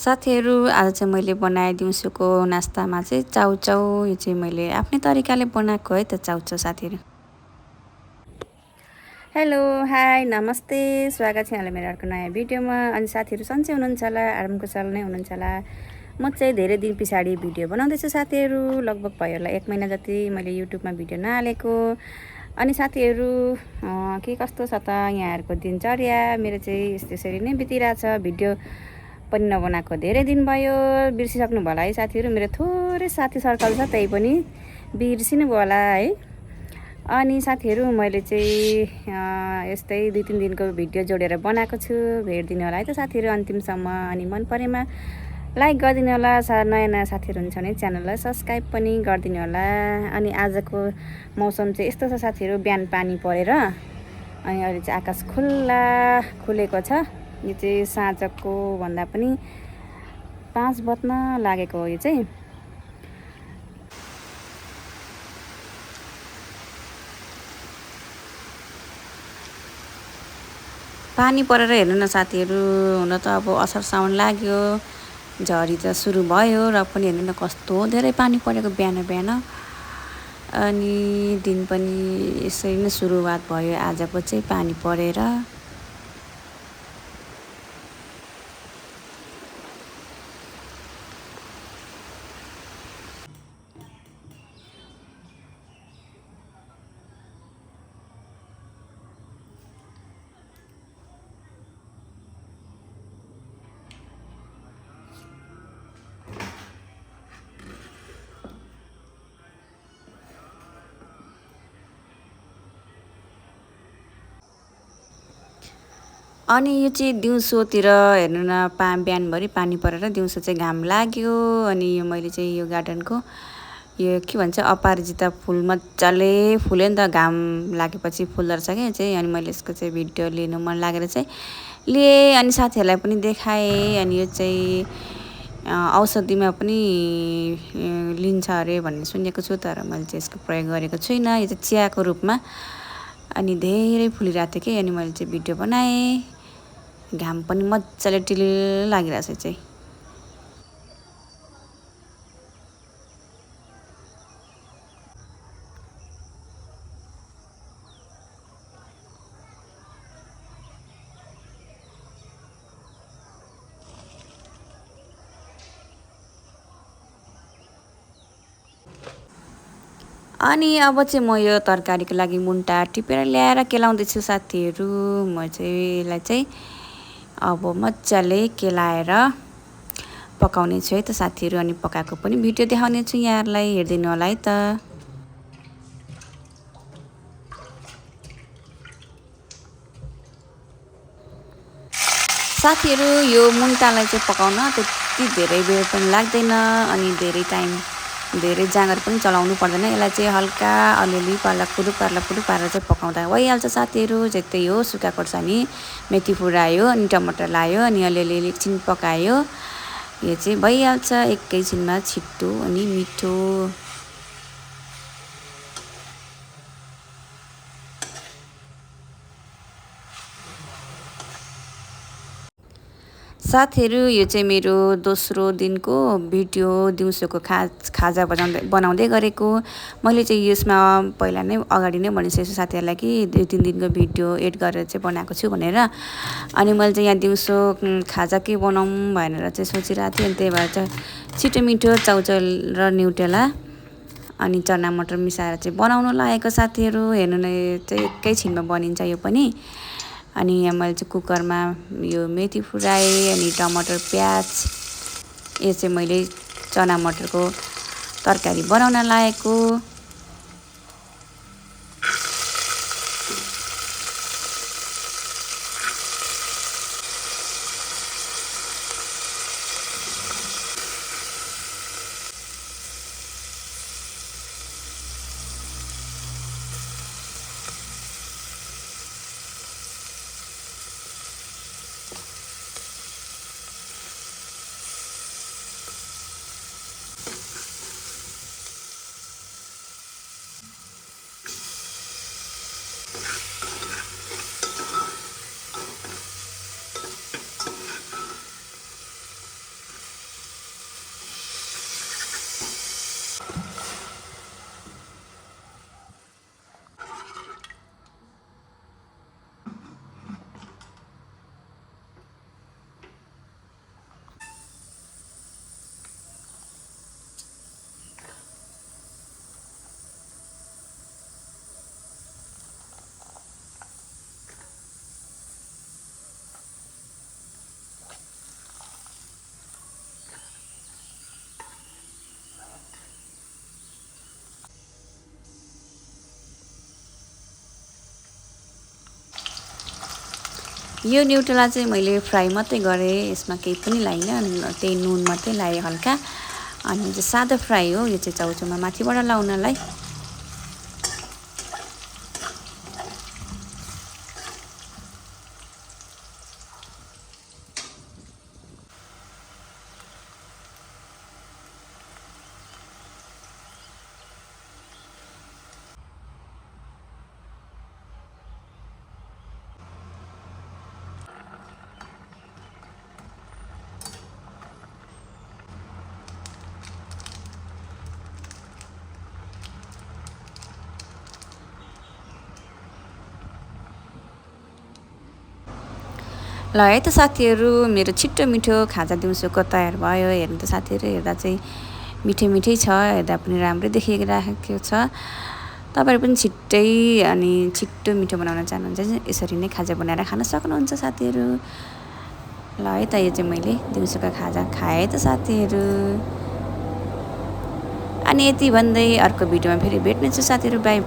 साथीहरू आज चाहिँ मैले बनाए दिउँसोको नास्तामा चाहिँ चाउचाउ। यो चाहिँ मैले आफ्नै तरिकाले बनाएको है त चाउचाउ साथीहरू। हेलो हाई नमस्ते, स्वागत छ यहाँलाई मेरो अर्को नयाँ भिडियोमा। अनि साथीहरू सन्चै हुनुहुन्छ होला, आरामको साल नै हुनुहुन्छ होला। म चाहिँ धेरै दिन पछाडि भिडियो बनाउँदैछु साथीहरू। लगभग भयो होला 1 महिना जति मैले युट्युबमा भिडियो नहालेको। अनि साथीहरू के कस्तो छ त यहाँहरूको दिनचर्या? मेरो चाहिँ यसरी नै बितिरहेछ। भिडियो पनि नबनाएको धेरै दिन भयो, बिर्सिसक्नु भयो होला है साथीहरू। मेरो थोरै साथी सर्कल छ, त्यही पनि बिर्सिनु भयो होला है। अनि साथीहरू मैले चाहिँ यस्तै 2-3 दिनको भिडियो जोडेर बनाएको छु, हेरिदिनु होला है त साथीहरू अन्तिमसम्म। अनि मन परेमा लाइक गरिदिनु होला, नयाँ नयाँ साथीहरू हुन्छ भने च्यानललाई सब्सक्राइब पनि गरिदिनु होला। अनि आजको मौसम चाहिँ यस्तो छ साथीहरू, बिहान पानी परेर अनि अहिले चाहिँ आकाश खुल्ला खुलेको छ। यो चाहिँ साँझको भन्दा पनि 5 बज्न लागेको हो। यो चाहिँ पानी परेर हेर्नु न साथीहरू, हुन त अब असार साउन लाग्यो, झरी त सुरु भयो र पनि हेर्नु न कस्तो धेरै पानी परेको बिहान बिहान। अनि दिन पनि यसरी नै सुरुवात भयो आजको चाहिँ पानी परेर। अनि यो चाहिँ दिउँसोतिर हेर्नु न, बिहानभरि पानी परेर दिउँसो चाहिँ घाम लाग्यो। अनि यो मैले चाहिँ यो गार्डनको यो के भन्छ अपराजिता फुल मजाले फुल्यो नि त, घाम लागेपछि फुल्दो रहेछ क्या चाहिँ। अनि मैले यसको चाहिँ भिडियो लिनु मन लागेर चाहिँ लिएँ, अनि साथीहरूलाई पनि देखाएँ। अनि यो चाहिँ औषधिमा पनि लिन्छ अरे भन्ने सुनेको छु, तर मैले चाहिँ यसको प्रयोग गरेको छुइनँ। यो चाहिँ चियाको रूपमा अनि धेरै फुलिरहेको थियो कि, अनि मैले चाहिँ भिडियो बनाएँ। घाम पनि मजाले टिलिल लागिरहेछ चाहिँ। अनि अब चाहिँ म यो तरकारीको लागि मुन्टा टिपेर ल्याएर केलाउँदैछु साथीहरू। म चाहिँ यसलाई चाहिँ अब मजाले केलाएर पकाउने छु है त साथीहरू। अनि पकाएको पनि भिडियो देखाउने छु यहाँहरूलाई, हेरिदिनु होला है त। साथीहरू यो मुन्टालाई चाहिँ पकाउन त्यति धेरै बेर पनि लाग्दैन, अनि धेरै जाँगर पनि चलाउनु पर्दैन। यसलाई चाहिँ हल्का अलिअलि पार्लापुडु पारेर चाहिँ पकाउँदा भइहाल्छ साथीहरू। त्यही हो, सुक्खा खोर्सानी मेथी फुरायो, अनि टमाटर लायो, अनि अलिअलि एकछिन पकायो, यो चाहिँ भइहाल्छ एकैछिनमा, छिट्टो अनि मिठो। साथीहरू यो चाहिँ मेरो दोस्रो दिनको भिडियो, दिउँसोको खाजा बनाउँदै गरेको। मैले चाहिँ यसमा पहिला नै अगाडि नै भनिसकेको छु साथीहरूलाई कि 2-3 दिनको भिडियो एड गरेर चाहिँ बनाएको छु भनेर। अनि मैले चाहिँ यहाँ दिउँसो खाजा के बनाऊँ भनेर चाहिँ सोचिरहेको थिएँ। अनि त्यही भएर चाहिँ छिटो मिठो चाउचाउ र न्युटेला अनि चना मटर मिसाएर चाहिँ बनाउनु लागेको साथीहरू। हेर्नु न, यो चाहिँ एकैछिनमा बनिन्छ यो पनि। अनि यहाँ मैले चाहिँ कुकरमा यो मेथी फुराएँ, अनि टमाटर प्याज, यो चाहिँ मैले चना मटरको तरकारी बनाउन लागेको। यो न्युटेला चाहिँ मैले फ्राई मात्रै गरेँ, यसमा केही पनि लाइनँ, अनि त्यही नुन मात्रै लाएँ हल्का। अनि चाहिँ सादा फ्राई हो यो चाहिँ, चाउचाउमा माथिबाट लाउनलाई। ल है त साथीहरू, मेरो छिट्टो मिठो खाजा दिउँसोको तयार भयो। हेर्नु त साथीहरू, हेर्दा चाहिँ मिठै मिठै छ, हेर्दा पनि राम्रै देखिरहेको छ। तपाईँहरू पनि छिट्टै अनि छिट्टो मिठो बनाउन चाहनुहुन्छ भने यसरी नै खाजा बनाएर खान सक्नुहुन्छ साथीहरू। ल है त, यो चाहिँ मैले दिउँसोको खाजा खाएँ त साथीहरू। अनि यति भन्दै अर्को भिडियोमा फेरि भेट्नेछु साथीहरू, बाई।